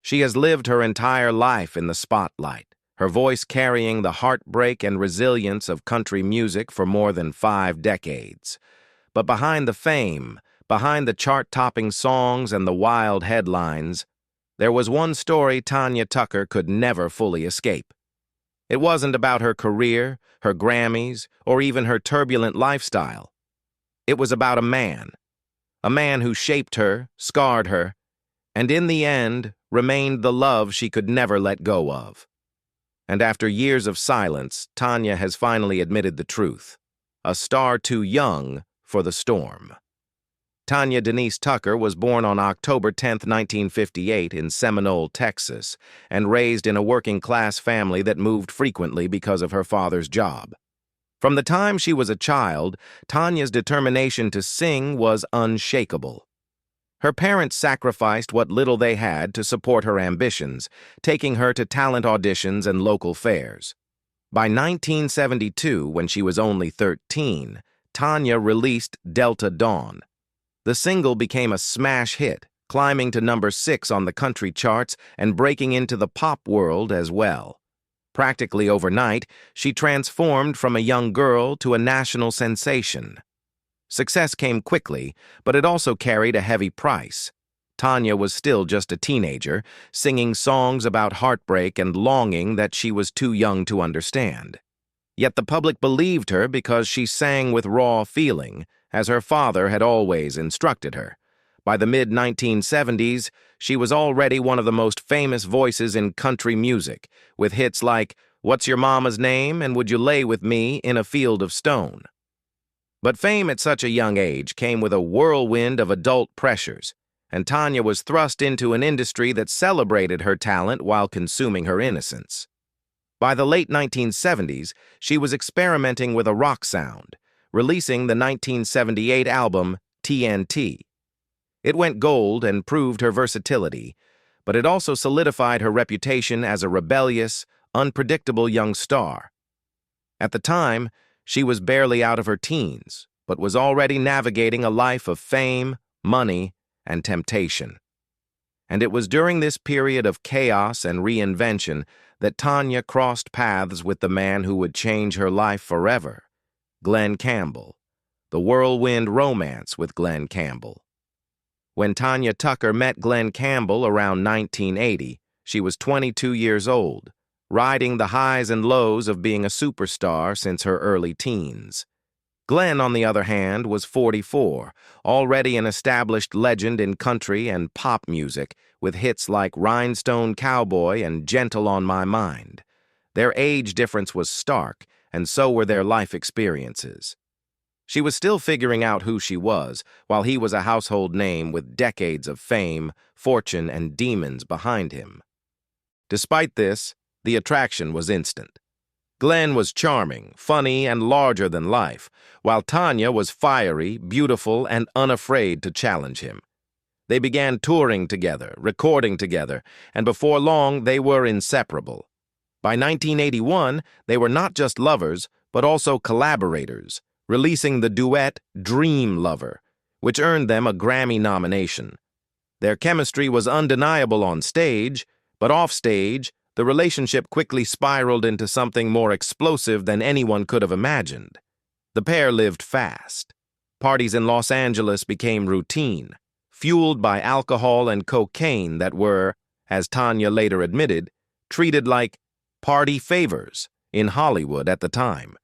She has lived her entire life in the spotlight, her voice carrying the heartbreak and resilience of country music for more than 5 decades. But behind the fame, behind the chart-topping songs and the wild headlines, there was one story Tanya Tucker could never fully escape. It wasn't about her career, her Grammys, or even her turbulent lifestyle. It was about a man who shaped her, scarred her, and in the end remained the love she could never let go of. And after years of silence, Tanya has finally admitted the truth. A star too young for the storm. Tanya Denise Tucker was born on October 10, 1958 in Seminole, Texas, and raised in a working-class family that moved frequently because of her father's job. From the time she was a child, Tanya's determination to sing was unshakable. Her parents sacrificed what little they had to support her ambitions, taking her to talent auditions and local fairs. By 1972, when she was only 13, Tanya released Delta Dawn. The single became a smash hit, climbing to number 6 on the country charts and breaking into the pop world as well. Practically overnight, she transformed from a young girl to a national sensation. Success came quickly, but it also carried a heavy price. Tanya was still just a teenager, singing songs about heartbreak and longing that she was too young to understand. Yet the public believed her because she sang with raw feeling, as her father had always instructed her. By the mid-1970s, she was already one of the most famous voices in country music, with hits like "What's Your Mama's Name" and "Would You Lay With Me in a Field of Stone." But fame at such a young age came with a whirlwind of adult pressures, and Tanya was thrust into an industry that celebrated her talent while consuming her innocence. By the late 1970s, she was experimenting with a rock sound, releasing the 1978 album TNT. It went gold and proved her versatility, but it also solidified her reputation as a rebellious, unpredictable young star. At the time, she was barely out of her teens, but was already navigating a life of fame, money, and temptation. And it was during this period of chaos and reinvention that Tanya crossed paths with the man who would change her life forever, Glenn Campbell, the whirlwind romance with Glenn Campbell. When Tanya Tucker met Glenn Campbell around 1980, she was 22 years old, riding the highs and lows of being a superstar since her early teens. Glenn, on the other hand, was 44, already an established legend in country and pop music, with hits like Rhinestone Cowboy and Gentle on My Mind. Their age difference was stark, and so were their life experiences. She was still figuring out who she was, while he was a household name with decades of fame, fortune, and demons behind him. Despite this, the attraction was instant. Glenn was charming, funny, and larger than life, while Tanya was fiery, beautiful, and unafraid to challenge him. They began touring together, recording together, and before long they were inseparable. By 1981, they were not just lovers, but also collaborators, releasing the duet Dream Lover, which earned them a Grammy nomination. Their chemistry was undeniable on stage, but offstage, the relationship quickly spiraled into something more explosive than anyone could have imagined. The pair lived fast. Parties in Los Angeles became routine, fueled by alcohol and cocaine that were, as Tanya later admitted, treated like party favors in Hollywood at the time.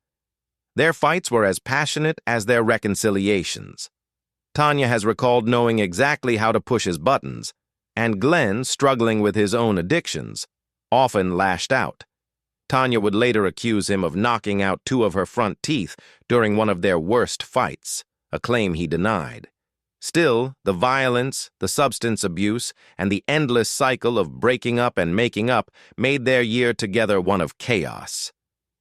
Their fights were as passionate as their reconciliations. Tanya has recalled knowing exactly how to push his buttons, and Glenn, struggling with his own addictions, often lashed out. Tanya would later accuse him of knocking out 2 of her front teeth during one of their worst fights, a claim he denied. Still, the violence, the substance abuse, and the endless cycle of breaking up and making up made their year together one of chaos.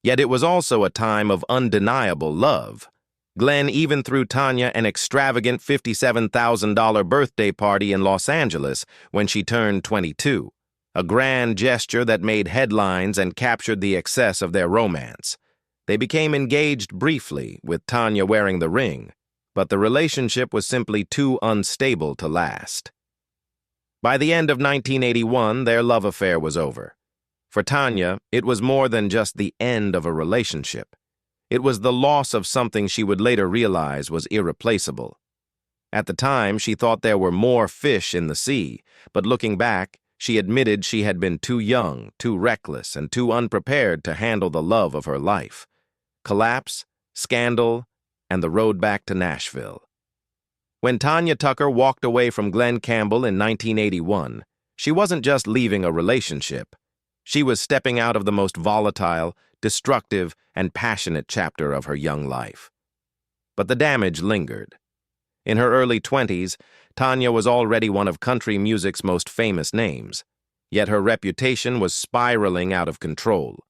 Yet it was also a time of undeniable love. Glenn even threw Tanya an extravagant $57,000 birthday party in Los Angeles when she turned 22. A grand gesture that made headlines and captured the excess of their romance. They became engaged briefly, with Tanya wearing the ring, but the relationship was simply too unstable to last. By the end of 1981, their love affair was over. For Tanya, it was more than just the end of a relationship. It was the loss of something she would later realize was irreplaceable. At the time, she thought there were more fish in the sea, but looking back, she admitted she had been too young, too reckless, and too unprepared to handle the love of her life. Collapse, scandal, and the road back to Nashville. When Tanya Tucker walked away from Glenn Campbell in 1981, she wasn't just leaving a relationship. She was stepping out of the most volatile, destructive, and passionate chapter of her young life. But the damage lingered. In her early 20s, Tanya was already one of country music's most famous names, yet her reputation was spiraling out of control.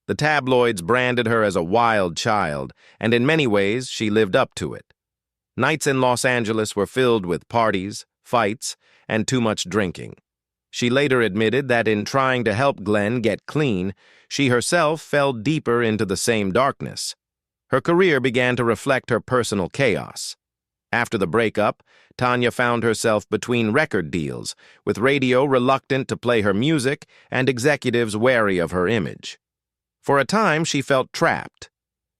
The tabloids branded her as a wild child, and in many ways she lived up to it. Nights in Los Angeles were filled with parties, fights, and too much drinking. She later admitted that in trying to help Glenn get clean, she herself fell deeper into the same darkness. Her career began to reflect her personal chaos. After the breakup, Tanya found herself between record deals, with radio reluctant to play her music and executives wary of her image. For a time, she felt trapped,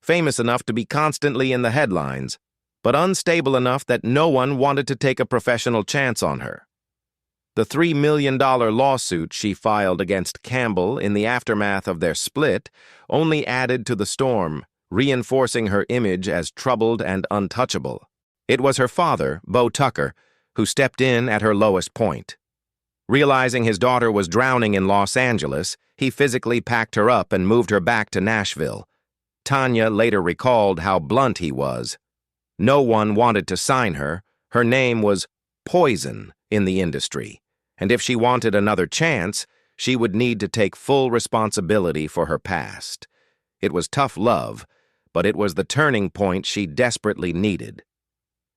famous enough to be constantly in the headlines, but unstable enough that no one wanted to take a professional chance on her. The $3 million lawsuit she filed against Campbell in the aftermath of their split only added to the storm, reinforcing her image as troubled and untouchable. It was her father, Bo Tucker, who stepped in at her lowest point. Realizing his daughter was drowning in Los Angeles, he physically packed her up and moved her back to Nashville. Tanya later recalled how blunt he was. No one wanted to sign her. Her name was poison in the industry, and if she wanted another chance, she would need to take full responsibility for her past. It was tough love, but it was the turning point she desperately needed.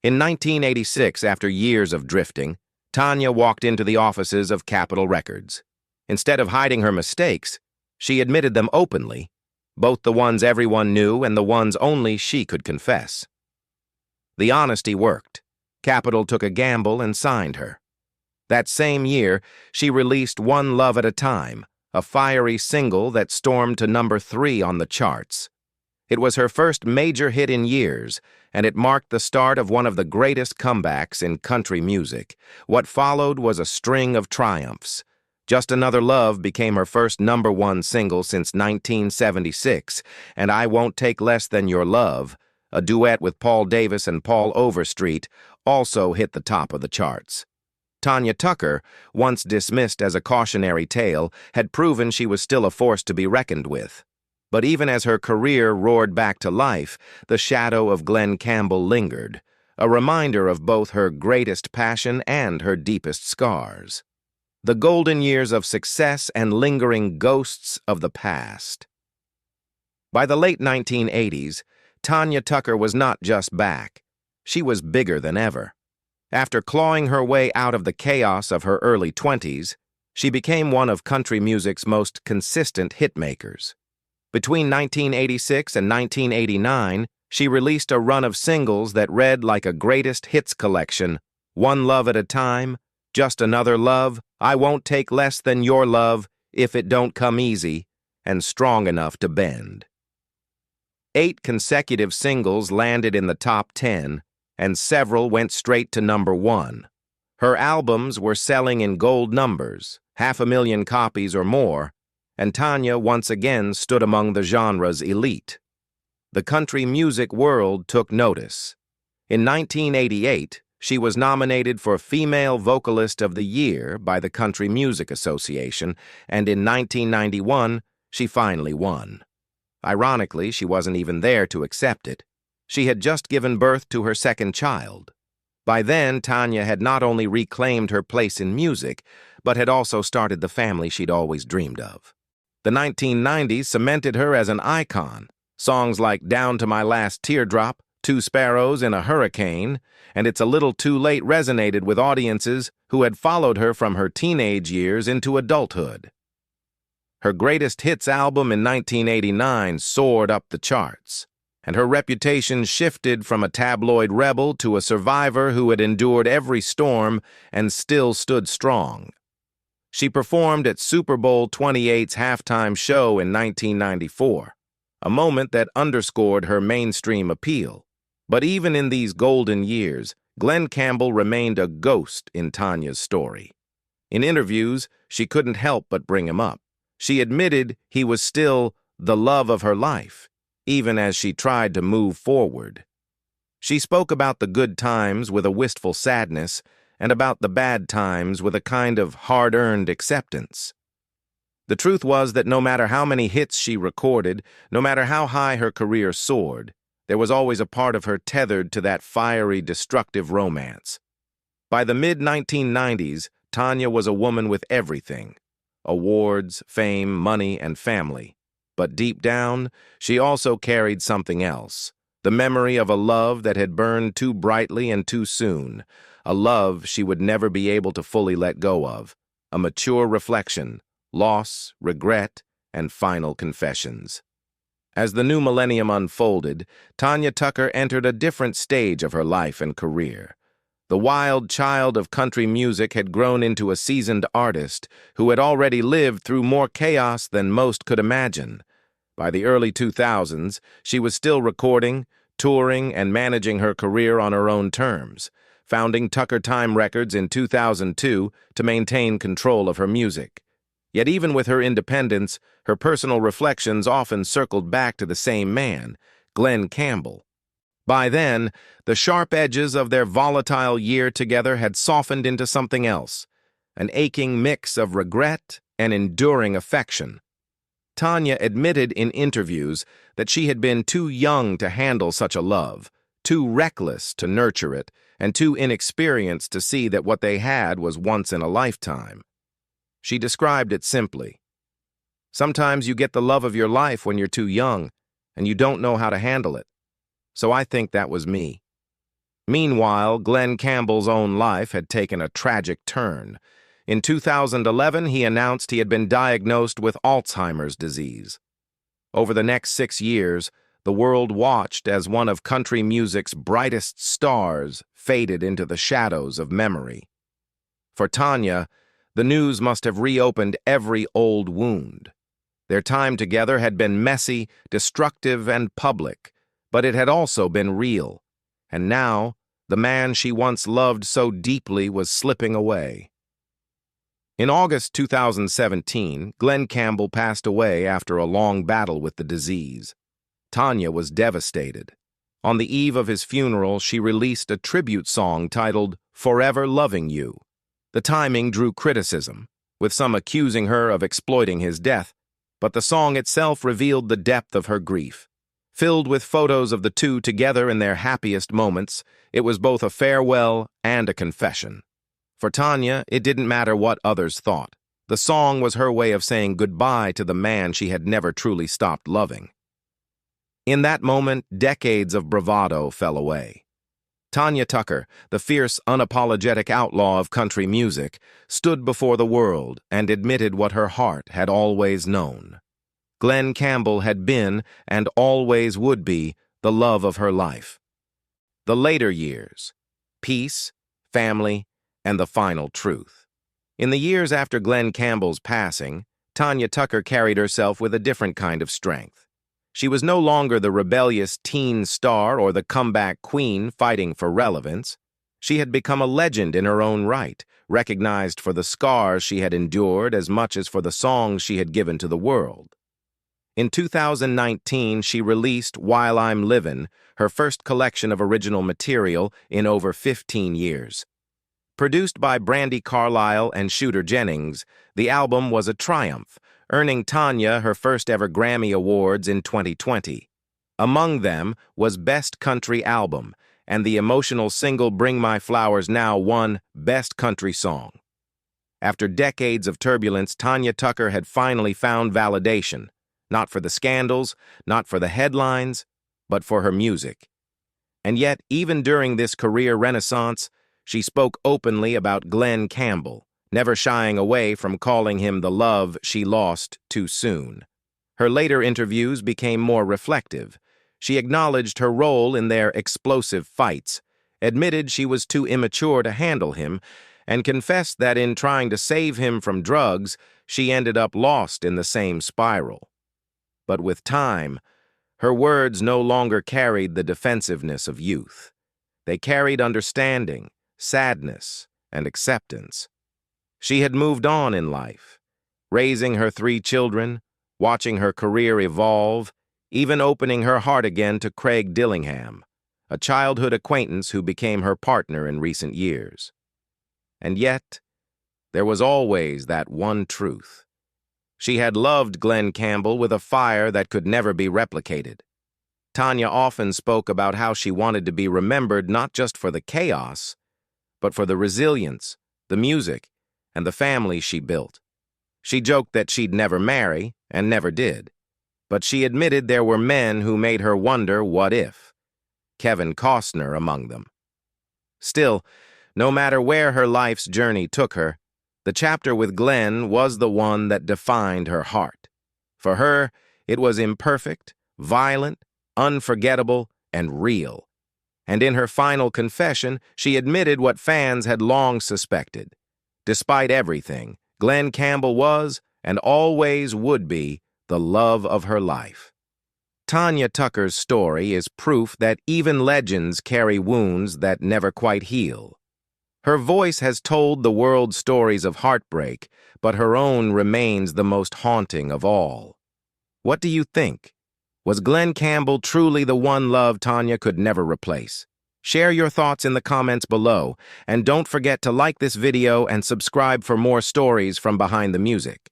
In 1986, after years of drifting, Tanya walked into the offices of Capitol Records. Instead of hiding her mistakes, she admitted them openly, both the ones everyone knew and the ones only she could confess. The honesty worked. Capitol took a gamble and signed her. That same year, she released One Love at a Time, a fiery single that stormed to number 3 on the charts. It was her first major hit in years, and it marked the start of one of the greatest comebacks in country music. What followed was a string of triumphs. Just Another Love became her first number 1 single since 1976, and I Won't Take Less Than Your Love, a duet with Paul Davis and Paul Overstreet, also hit the top of the charts. Tanya Tucker, once dismissed as a cautionary tale, had proven she was still a force to be reckoned with. But even as her career roared back to life, the shadow of Glenn Campbell lingered, a reminder of both her greatest passion and her deepest scars. The golden years of success and lingering ghosts of the past. By the late 1980s, Tanya Tucker was not just back. She was bigger than ever. After clawing her way out of the chaos of her early 20s, she became one of country music's most consistent hitmakers. Between 1986 and 1989, she released a run of singles that read like a greatest hits collection: One Love at a Time, Just Another Love, I Won't Take Less Than Your Love, If It Don't Come Easy, and Strong Enough to Bend. 8 consecutive singles landed in the top 10, and several went straight to number 1. Her albums were selling in gold numbers, 500,000 copies or more, and Tanya once again stood among the genre's elite. The country music world took notice. In 1988, she was nominated for Female Vocalist of the Year by the Country Music Association, and in 1991, she finally won. Ironically, she wasn't even there to accept it. She had just given birth to her second child. By then, Tanya had not only reclaimed her place in music, but had also started the family she'd always dreamed of. The 1990s cemented her as an icon. Songs like Down to My Last Teardrop, Two Sparrows in a Hurricane, and It's a Little Too Late resonated with audiences who had followed her from her teenage years into adulthood. Her greatest hits album in 1989 soared up the charts. and her reputation shifted from a tabloid rebel to a survivor who had endured every storm and still stood strong. She performed at Super Bowl XXVIII's halftime show in 1994, a moment that underscored her mainstream appeal. But even in these golden years, Glenn Campbell remained a ghost in Tanya's story. In interviews, she couldn't help but bring him up. She admitted he was still the love of her life, even as she tried to move forward. She spoke about the good times with a wistful sadness, and about the bad times with a kind of hard-earned acceptance. The truth was that no matter how many hits she recorded, no matter how high her career soared, there was always a part of her tethered to that fiery, destructive romance. By the mid-1990s, Tanya was a woman with everything: awards, fame, money, and family. But deep down, she also carried something else: the memory of a love that had burned too brightly and too soon, a love she would never be able to fully let go of, a mature reflection, loss, regret, and final confessions. As the new millennium unfolded, Tanya Tucker entered a different stage of her life and career. The wild child of country music had grown into a seasoned artist who had already lived through more chaos than most could imagine. By the early 2000s, she was still recording, touring, and managing her career on her own terms, founding Tucker Time Records in 2002 to maintain control of her music. Yet even with her independence, her personal reflections often circled back to the same man, Glenn Campbell. By then, the sharp edges of their volatile year together had softened into something else, an aching mix of regret and enduring affection. Tanya admitted in interviews that she had been too young to handle such a love, too reckless to nurture it, and too inexperienced to see that what they had was once in a lifetime. She described it simply: "Sometimes you get the love of your life when you're too young, and you don't know how to handle it. So I think that was me." Meanwhile, Glenn Campbell's own life had taken a tragic turn. In 2011, he announced he had been diagnosed with Alzheimer's disease. Over the next 6 years, the world watched as one of country music's brightest stars faded into the shadows of memory. For Tanya, the news must have reopened every old wound. Their time together had been messy, destructive, and public, but it had also been real. And now, the man she once loved so deeply was slipping away. In August 2017, Glenn Campbell passed away after a long battle with the disease. Tanya was devastated. On the eve of his funeral, she released a tribute song titled "Forever Loving You." The timing drew criticism, with some accusing her of exploiting his death, but the song itself revealed the depth of her grief. Filled with photos of the two together in their happiest moments, it was both a farewell and a confession. For Tanya, it didn't matter what others thought. The song was her way of saying goodbye to the man she had never truly stopped loving. In that moment, decades of bravado fell away. Tanya Tucker, the fierce, unapologetic outlaw of country music, stood before the world and admitted what her heart had always known. Glenn Campbell had been, and always would be, the love of her life. The later years: peace, family, and the final truth. In the years after Glenn Campbell's passing, Tanya Tucker carried herself with a different kind of strength. She was no longer the rebellious teen star or the comeback queen fighting for relevance. She had become a legend in her own right, recognized for the scars she had endured as much as for the songs she had given to the world. In 2019, she released While I'm Livin', her first collection of original material in over 15 years. Produced by Brandi Carlile and Shooter Jennings, the album was a triumph, earning Tanya her first ever Grammy Awards in 2020. Among them was Best Country Album, and the emotional single Bring My Flowers Now won Best Country Song. After decades of turbulence, Tanya Tucker had finally found validation, not for the scandals, not for the headlines, but for her music. And yet, even during this career renaissance, she spoke openly about Glenn Campbell, never shying away from calling him the love she lost too soon. Her later interviews became more reflective. She acknowledged her role in their explosive fights, admitted she was too immature to handle him, and confessed that in trying to save him from drugs, she ended up lost in the same spiral. But with time, her words no longer carried the defensiveness of youth. They carried understanding, sadness, and acceptance. She had moved on in life, raising her 3 children, watching her career evolve, even opening her heart again to Craig Dillingham, a childhood acquaintance who became her partner in recent years. And yet, there was always that one truth. She had loved Glenn Campbell with a fire that could never be replicated. Tanya often spoke about how she wanted to be remembered not just for the chaos, but for the resilience, the music, and the family she built. She joked that she'd never marry, and never did. But she admitted there were men who made her wonder what if. Kevin Costner among them. Still, no matter where her life's journey took her, the chapter with Glenn was the one that defined her heart. For her, it was imperfect, violent, unforgettable, and real. And in her final confession, she admitted what fans had long suspected. Despite everything, Glenn Campbell was, and always would be, the love of her life. Tanya Tucker's story is proof that even legends carry wounds that never quite heal. Her voice has told the world stories of heartbreak, but her own remains the most haunting of all. What do you think? Was Glenn Campbell truly the one love Tanya could never replace? Share your thoughts in the comments below, and don't forget to like this video and subscribe for more stories from behind the music.